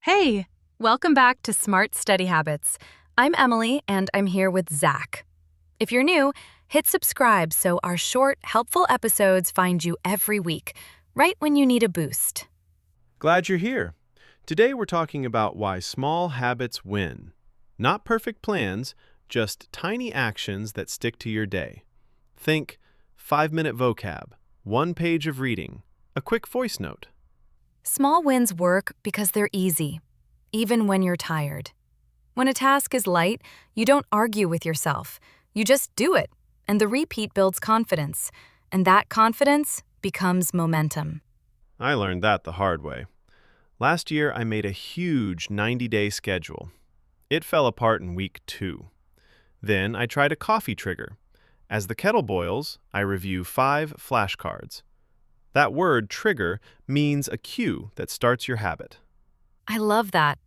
Hey, welcome back to Smart Study Habits. I'm Emily, and I'm here with Zach. If you're new, hit subscribe so our short, helpful episodes find you every week, right when you need a boost. Glad you're here. Today we're talking about why small habits win. Not perfect plans, just tiny actions that stick to your day. Think 5-minute vocab, 1 page of reading, a quick voice note. Small wins work because they're easy, even when you're tired. When a task is light, you don't argue with yourself. You just do it, and the repeat builds confidence, and that confidence becomes momentum. I learned that the hard way. Last year I made a huge 90-day schedule. It fell apart in week 2. Then I tried a coffee trigger. As the kettle boils, I review 5 flashcards. That word, trigger, means a cue that starts your habit. I love that.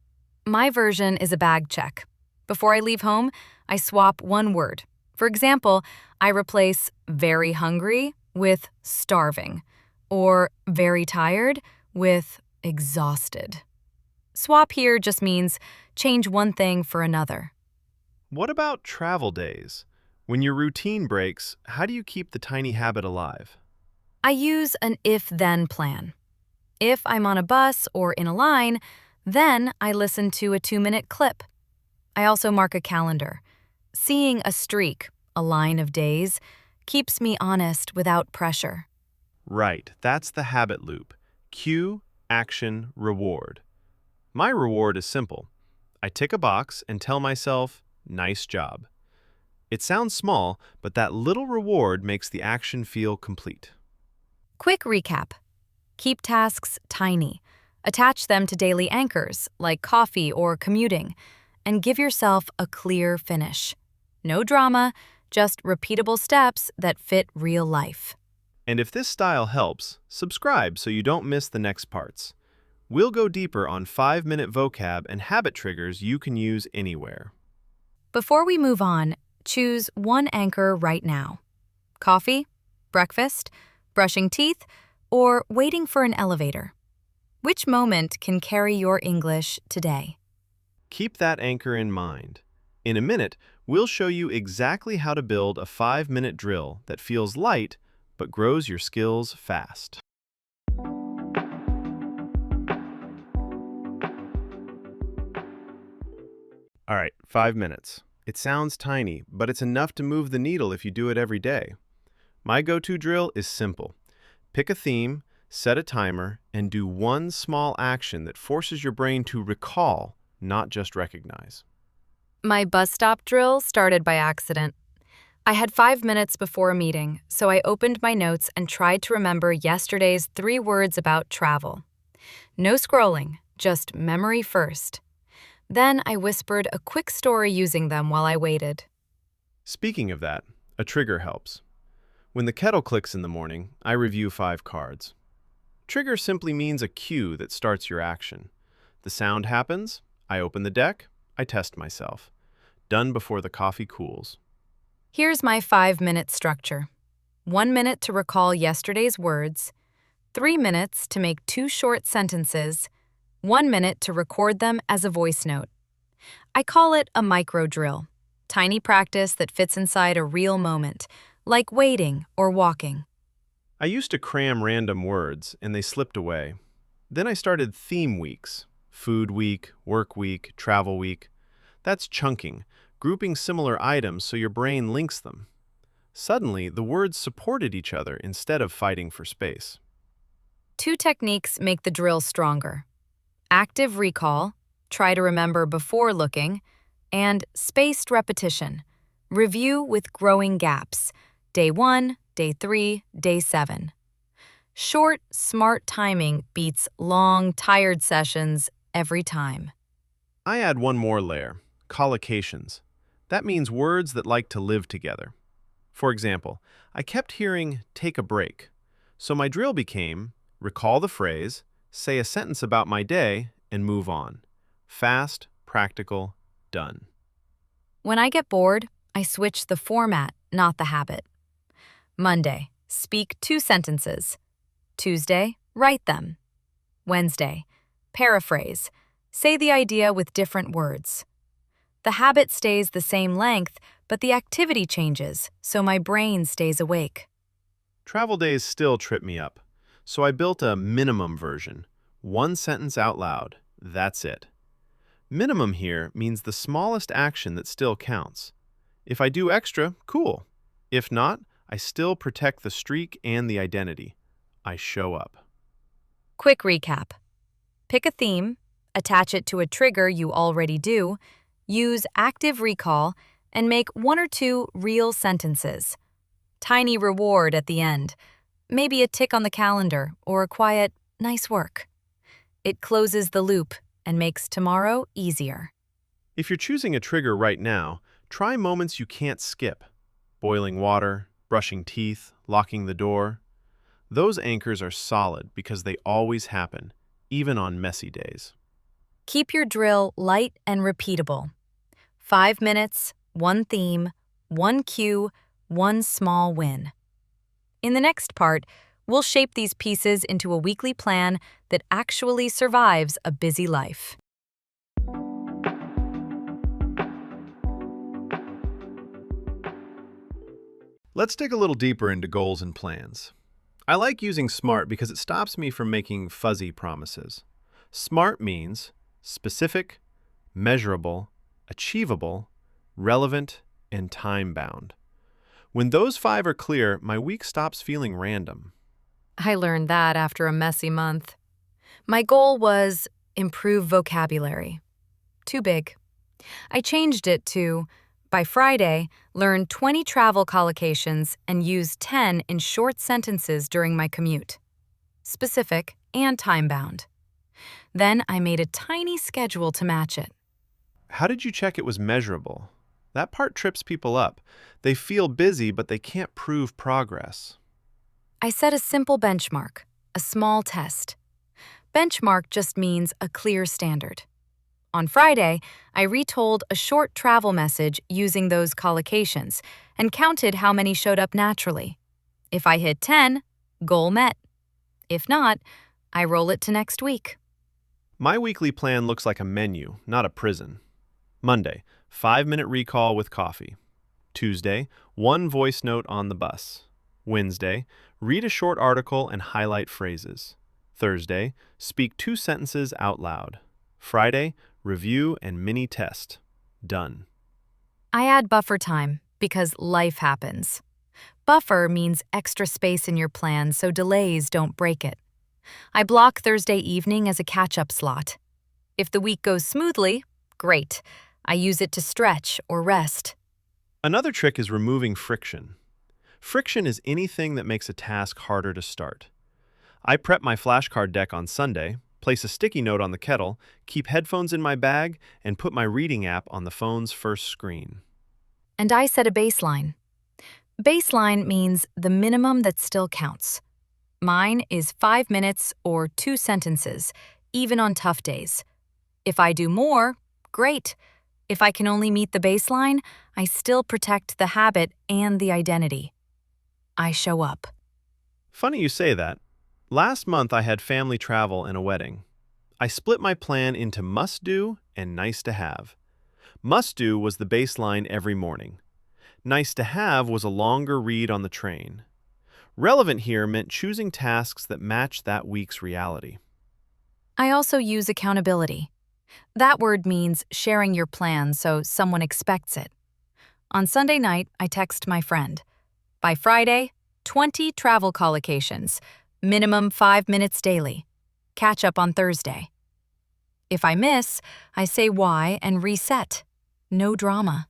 My version is a bag check. Before I leave home, I swap one word. For example, I replace very hungry with starving, or very tired with exhausted. Swap here just means change one thing for another. What about travel days? When your routine breaks, how do you keep the tiny habit alive? I use an if-then plan. If I'm on a bus or in a line, then I listen to a 2-minute clip. I also mark a calendar. Seeing a streak, a line of days, keeps me honest without pressure. Right, that's the habit loop. Cue, action, reward. My reward is simple. I tick a box and tell myself, nice job. It sounds small, but that little reward makes the action feel complete. Quick recap. Keep tasks tiny. Attach them to daily anchors, like coffee or commuting, and give yourself a clear finish. No drama, just repeatable steps that fit real life. And if this style helps, subscribe so you don't miss the next parts. We'll go deeper on 5-minute vocab and habit triggers you can use anywhere. Before we move on, choose one anchor right now. Coffee, breakfast, brushing teeth, or waiting for an elevator. Which moment can carry your English today? Keep that anchor in mind. In a minute, we'll show you exactly how to build a 5-minute drill that feels light but grows your skills fast. All right, 5 minutes. It sounds tiny, but it's enough to move the needle if you do it every day. My go-to drill is simple. Pick a theme, set a timer, and do one small action that forces your brain to recall, not just recognize. My bus stop drill started by accident. I had 5 minutes before a meeting, so I opened my notes and tried to remember yesterday's 3 words about travel. No scrolling, just memory first. Then I whispered a quick story using them while I waited. Speaking of that, a trigger helps. When the kettle clicks in the morning, I review 5 cards. Trigger simply means a cue that starts your action. The sound happens, I open the deck, I test myself. Done before the coffee cools. Here's my 5-minute structure. 1 minute to recall yesterday's words, 3 minutes to make 2 short sentences, 1 minute to record them as a voice note. I call it a micro drill, tiny practice that fits inside a real moment, like waiting or walking. I used to cram random words, and they slipped away. Then I started theme weeks. Food week, work week, travel week. That's chunking, grouping similar items so your brain links them. Suddenly, the words supported each other instead of fighting for space. 2 techniques make the drill stronger. Active recall, try to remember before looking, and spaced repetition, review with growing gaps, day 1, day 3, day 7. Short, smart timing beats long, tired sessions every time. I add one more layer, collocations. That means words that like to live together. For example, I kept hearing take a break, so my drill became recall the phrase, say a sentence about my day, and move on. Fast, practical, done. When I get bored, I switch the format, not the habit. Monday, speak 2 sentences. Tuesday, write them. Wednesday, paraphrase. Say the idea with different words. The habit stays the same length, but the activity changes, so my brain stays awake. Travel days still trip me up, so I built a minimum version. One sentence out loud. That's it. Minimum here means the smallest action that still counts. If I do extra, cool. If not, I still protect the streak and the identity. I show up. Quick recap. Pick a theme, attach it to a trigger you already do, use active recall, and make 1 or 2 real sentences. Tiny reward at the end. Maybe a tick on the calendar or a quiet, nice work. It closes the loop and makes tomorrow easier. If you're choosing a trigger right now, try moments you can't skip. Boiling water, brushing teeth, locking the door. Those anchors are solid because they always happen, even on messy days. Keep your drill light and repeatable. 5 minutes, 1 theme, 1 cue, 1 small win. In the next part, we'll shape these pieces into a weekly plan that actually survives a busy life. Let's dig a little deeper into goals and plans. I like using SMART because it stops me from making fuzzy promises. SMART means specific, measurable, achievable, relevant, and time-bound. When those 5 are clear, my week stops feeling random. I learned that after a messy month. My goal was improve vocabulary. Too big. I changed it to, by Friday, learn 20 travel collocations and use 10 in short sentences during my commute. Specific and time-bound. Then I made a tiny schedule to match it. How did you check it was measurable? That part trips people up. They feel busy, but they can't prove progress. I set a simple benchmark, a small test. Benchmark just means a clear standard. On Friday, I retold a short travel message using those collocations and counted how many showed up naturally. If I hit 10, goal met. If not, I roll it to next week. My weekly plan looks like a menu, not a prison. Monday, 5-minute recall with coffee. Tuesday, 1 voice note on the bus. Wednesday, read a short article and highlight phrases. Thursday, speak 2 sentences out loud. Friday, review and mini test. Done. I add buffer time because life happens. Buffer means extra space in your plan so delays don't break it. I block Thursday evening as a catch-up slot. If the week goes smoothly, great. I use it to stretch or rest. Another trick is removing friction. Friction is anything that makes a task harder to start. I prep my flashcard deck on Sunday, place a sticky note on the kettle, keep headphones in my bag, and put my reading app on the phone's first screen. And I set a baseline. Baseline means the minimum that still counts. Mine is 5 minutes or 2 sentences, even on tough days. If I do more, great. If I can only meet the baseline, I still protect the habit and the identity. I show up. Funny you say that. Last month I had family travel and a wedding. I split my plan into must-do and nice-to-have. Must-do was the baseline every morning. Nice-to-have was a longer read on the train. Relevant here meant choosing tasks that match that week's reality. I also use accountability. That word means sharing your plan so someone expects it. On Sunday night, I text my friend. By Friday, 20 travel collocations, minimum 5 minutes daily. Catch up on Thursday. If I miss, I say why and reset. No drama.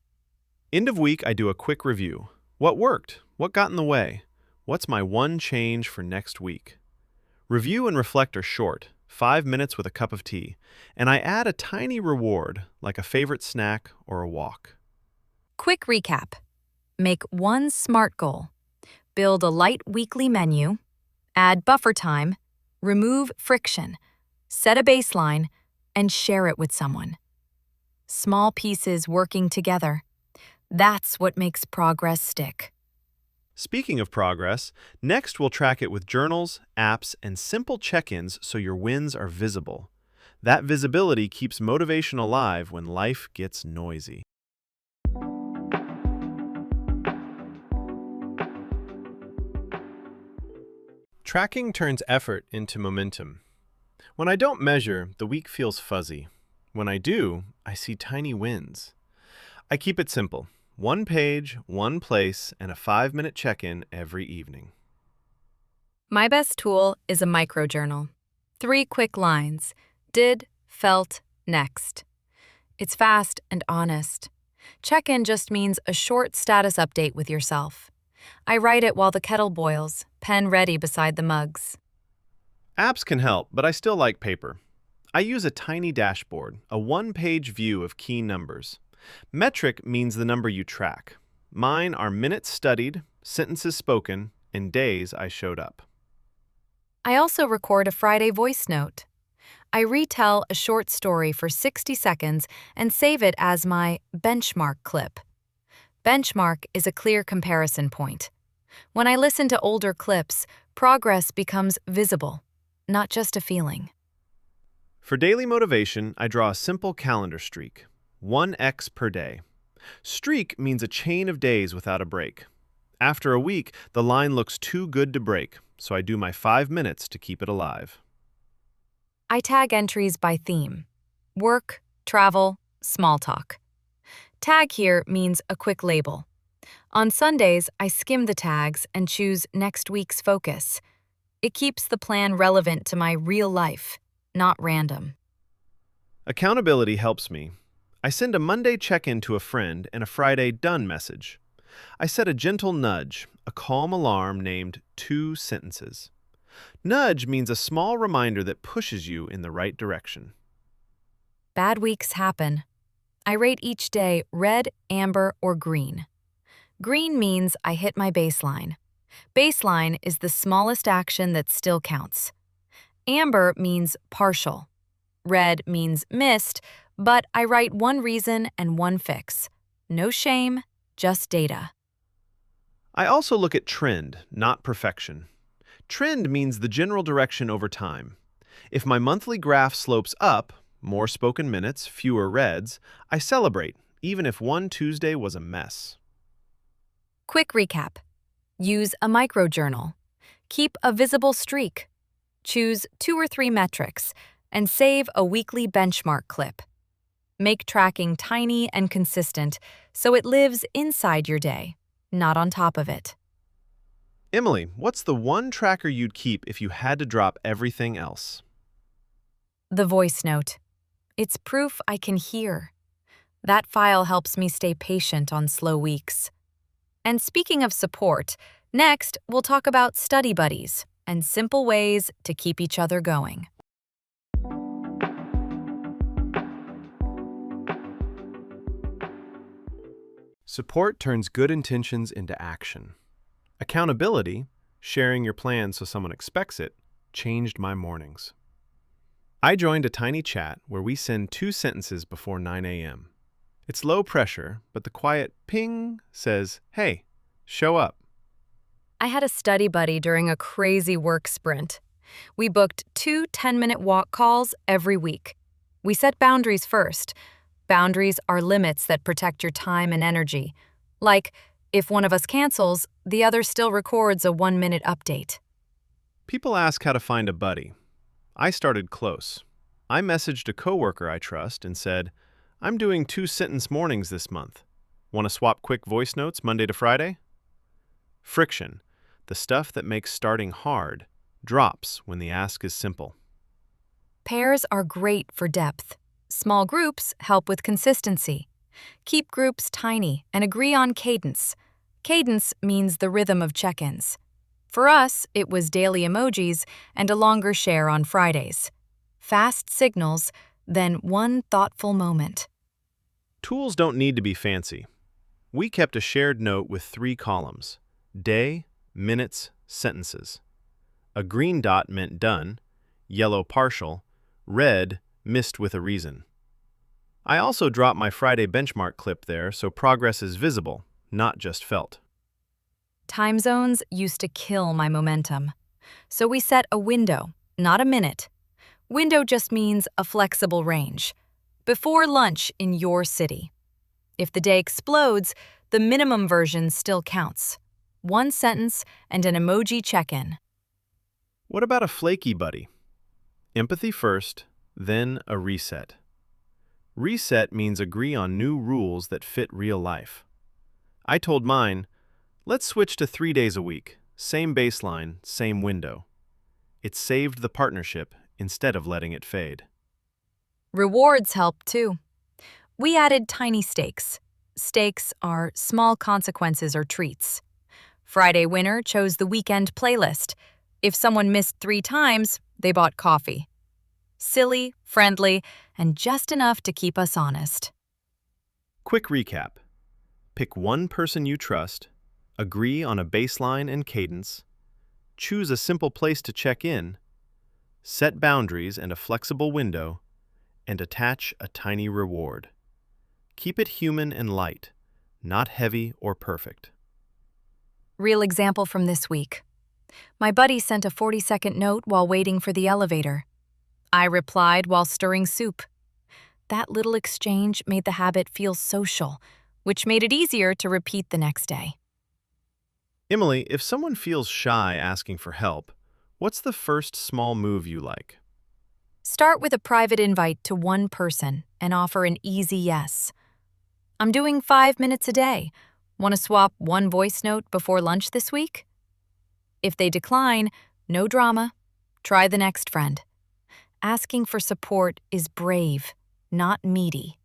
End of week, I do a quick review. What worked? What got in the way? What's my one change for next week? Review and reflect are short, 5 minutes with a cup of tea, and I add a tiny reward, like a favorite snack or a walk. Quick recap. Make 1 SMART goal. Build a light weekly menu. Add buffer time. Remove friction. Set a baseline, and share it with someone. Small pieces working together. That's what makes progress stick. Speaking of progress, next we'll track it with journals, apps, and simple check-ins so your wins are visible. That visibility keeps motivation alive when life gets noisy. Tracking turns effort into momentum. When I don't measure, the week feels fuzzy. When I do, I see tiny wins. I keep it simple. One page, one place, and a 5-minute check-in every evening. My best tool is a microjournal. 3 quick lines. Did, felt, next. It's fast and honest. Check-in just means a short status update with yourself. I write it while the kettle boils, pen ready beside the mugs. Apps can help, but I still like paper. I use a tiny dashboard, a 1-page view of key numbers. Metric means the number you track. Mine are minutes studied, sentences spoken, and days I showed up. I also record a Friday voice note. I retell a short story for 60 seconds and save it as my benchmark clip. Benchmark is a clear comparison point. When I listen to older clips, progress becomes visible, not just a feeling. For daily motivation, I draw a simple calendar streak, 1x per day. Streak means a chain of days without a break. After a week, the line looks too good to break, so I do my 5 minutes to keep it alive. I tag entries by theme: work, travel, small talk. Tag here means a quick label. On Sundays, I skim the tags and choose next week's focus. It keeps the plan relevant to my real life, not random. Accountability helps me. I send a Monday check-in to a friend and a Friday done message. I set a gentle nudge, a calm alarm named 2 sentences. Nudge means a small reminder that pushes you in the right direction. Bad weeks happen. I rate each day red, amber, or green. Green means I hit my baseline. Baseline is the smallest action that still counts. Amber means partial. Red means missed, but I write 1 reason and 1 fix. No shame, just data. I also look at trend, not perfection. Trend means the general direction over time. If my monthly graph slopes up, more spoken minutes, fewer reds, I celebrate, even if one Tuesday was a mess. Quick recap. Use a microjournal. Keep a visible streak. Choose 2 or 3 metrics, and save a weekly benchmark clip. Make tracking tiny and consistent so it lives inside your day, not on top of it. Emily, what's the one tracker you'd keep if you had to drop everything else? The voice note. It's proof I can hear. That file helps me stay patient on slow weeks. And speaking of support, next we'll talk about study buddies and simple ways to keep each other going. Support turns good intentions into action. Accountability, sharing your plan so someone expects it, changed my mornings. I joined a tiny chat where we send 2 sentences before 9 a.m. It's low pressure, but the quiet ping says, "Hey, show up." I had a study buddy during a crazy work sprint. We booked 2 10-minute walk calls every week. We set boundaries first. Boundaries are limits that protect your time and energy. Like, if one of us cancels, the other still records a 1-minute update. People ask how to find a buddy. I started close. I messaged a coworker I trust and said, "I'm doing 2-sentence mornings this month. Want to swap quick voice notes Monday to Friday?" Friction, the stuff that makes starting hard, drops when the ask is simple. Pairs are great for depth. Small groups help with consistency. Keep groups tiny and agree on cadence. Cadence means the rhythm of check-ins. For us, it was daily emojis and a longer share on Fridays. Fast signals, then one thoughtful moment. Tools don't need to be fancy. We kept a shared note with 3 columns: day, minutes, sentences. A green dot meant done, yellow partial, red missed with a reason. I also dropped my Friday benchmark clip there so progress is visible, not just felt. Time zones used to kill my momentum. So we set a window, not a minute. Window just means a flexible range. Before lunch in your city. If the day explodes, the minimum version still counts. One sentence and an emoji check-in. What about a flaky buddy? Empathy first, then a reset. Reset means agree on new rules that fit real life. I told mine, let's switch to 3 days a week, same baseline, same window. It saved the partnership instead of letting it fade. Rewards help too. We added tiny stakes. Stakes are small consequences or treats. Friday winner chose the weekend playlist. If someone missed 3 times, they bought coffee. Silly, friendly, and just enough to keep us honest. Quick recap. Pick one person you trust, agree on a baseline and cadence, choose a simple place to check in, set boundaries and a flexible window, and attach a tiny reward. Keep it human and light, not heavy or perfect. Real example from this week. My buddy sent a 40-second note while waiting for the elevator. I replied while stirring soup. That little exchange made the habit feel social, which made it easier to repeat the next day. Emily, if someone feels shy asking for help, what's the first small move you like? Start with a private invite to one person and offer an easy yes. I'm doing 5 minutes a day. Want to swap one voice note before lunch this week? If they decline, no drama. Try the next friend. Asking for support is brave, not needy.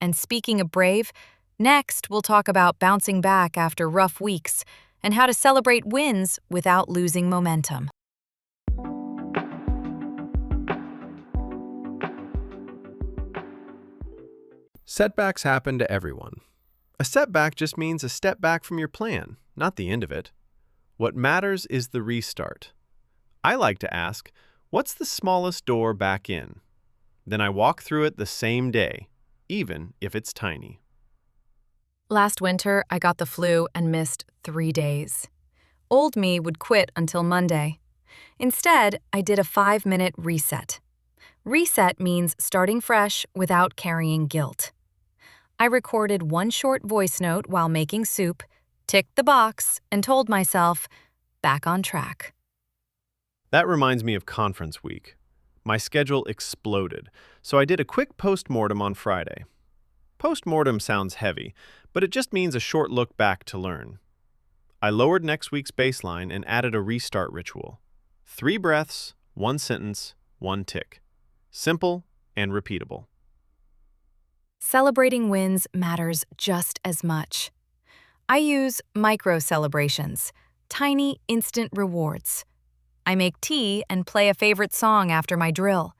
And speaking of brave, next we'll talk about bouncing back after rough weeks and how to celebrate wins without losing momentum. Setbacks happen to everyone. A setback just means a step back from your plan, not the end of it. What matters is the restart. I like to ask, what's the smallest door back in? Then I walk through it the same day, even if it's tiny. Last winter, I got the flu and missed 3 days. Old me would quit until Monday. Instead, I did a 5-minute reset. Reset means starting fresh without carrying guilt. I recorded one short voice note while making soup, ticked the box, and told myself, back on track. That reminds me of conference week. My schedule exploded, so I did a quick post-mortem on Friday. Post-mortem sounds heavy, but it just means a short look back to learn. I lowered next week's baseline and added a restart ritual. 3 breaths, 1 sentence, 1 tick. Simple and repeatable. Celebrating wins matters just as much. I use micro-celebrations, tiny, instant rewards. I make tea and play a favorite song after my drill.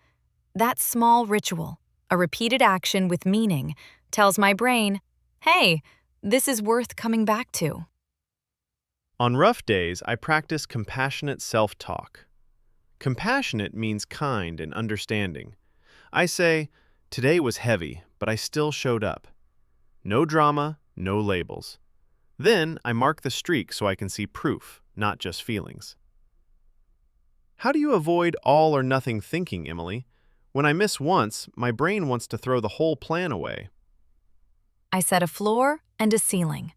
That small ritual, a repeated action with meaning, tells my brain, hey, this is worth coming back to. On rough days, I practice compassionate self-talk. Compassionate means kind and understanding. I say, today was heavy, but I still showed up. No drama, no labels. Then I mark the streak so I can see proof, not just feelings. How do you avoid all or nothing thinking, Emily? When I miss once, my brain wants to throw the whole plan away. I set a floor and a ceiling.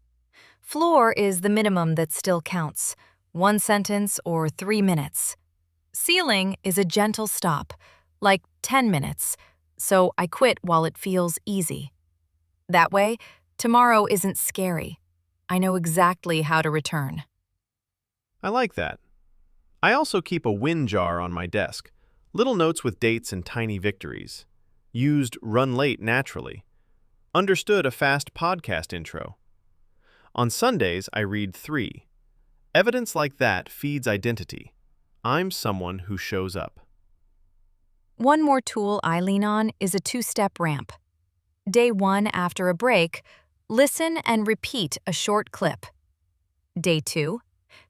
Floor is the minimum that still counts, 1 sentence or 3 minutes. Ceiling is a gentle stop, like 10 minutes, so I quit while it feels easy. That way, tomorrow isn't scary. I know exactly how to return. I like that. I also keep a win jar on my desk, little notes with dates and tiny victories. Used run late naturally. Understood a fast podcast intro. On Sundays, I read 3. Evidence like that feeds identity. I'm someone who shows up. One more tool I lean on is a 2-step ramp. Day 1 after a break, listen and repeat a short clip. Day 2,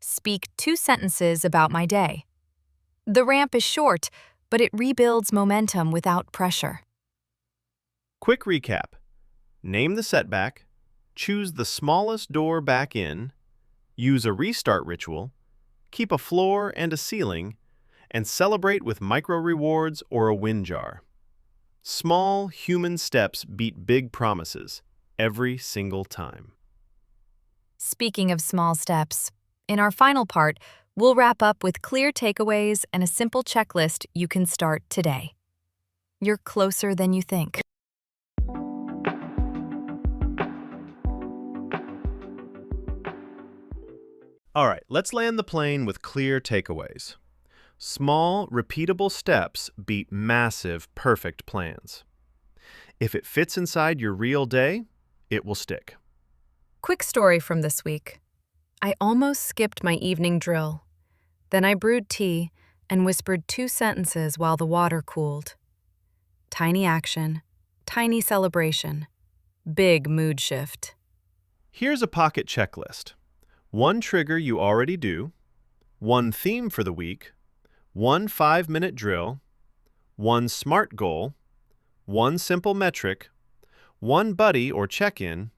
speak 2 sentences about my day. The ramp is short, but it rebuilds momentum without pressure. Quick recap. Name the setback, choose the smallest door back in, use a restart ritual, keep a floor and a ceiling, and celebrate with micro rewards or a win jar. Small, human steps beat big promises every single time. Speaking of small steps, in our final part, we'll wrap up with clear takeaways and a simple checklist you can start today. You're closer than you think. All right, let's land the plane with clear takeaways. Small, repeatable steps beat massive, perfect plans. If it fits inside your real day, it will stick. Quick story from this week. I almost skipped my evening drill. Then I brewed tea and whispered 2 sentences while the water cooled. Tiny action, tiny celebration, big mood shift. Here's a pocket checklist. 1 trigger you already do, 1 theme for the week, 1 5-minute drill, 1 SMART goal, 1 simple metric, 1 buddy or check-in,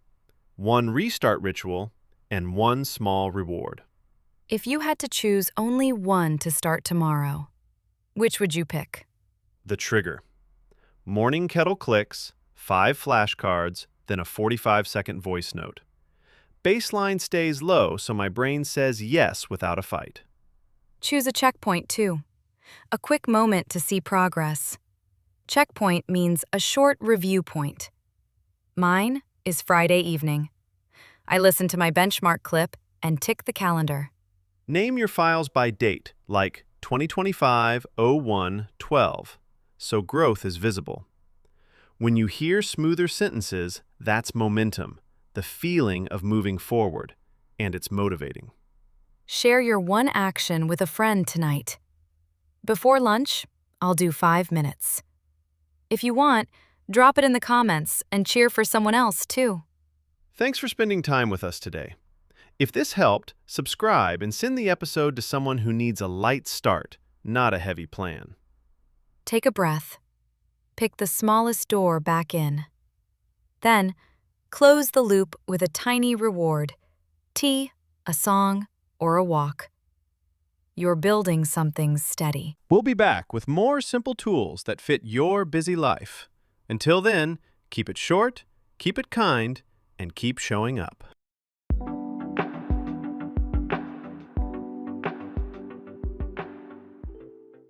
1 restart ritual, and 1 small reward. If you had to choose only one to start tomorrow, which would you pick? The trigger. Morning kettle clicks, 5 flashcards, then a 45-second voice note. Baseline stays low, so my brain says yes without a fight. Choose a checkpoint, too. A quick moment to see progress. Checkpoint means a short review point. Mine is Friday evening. I listen to my benchmark clip and tick the calendar. Name your files by date, like 2025-01-12, so growth is visible. When you hear smoother sentences, that's momentum, the feeling of moving forward, and it's motivating. Share your one action with a friend tonight. Before lunch, I'll do 5 minutes. If you want, drop it in the comments and cheer for someone else, too. Thanks for spending time with us today. If this helped, subscribe and send the episode to someone who needs a light start, not a heavy plan. Take a breath. Pick the smallest door back in. Then, close the loop with a tiny reward: tea, a song, or a walk. You're building something steady. We'll be back with more simple tools that fit your busy life. Until then, keep it short, keep it kind, and keep showing up.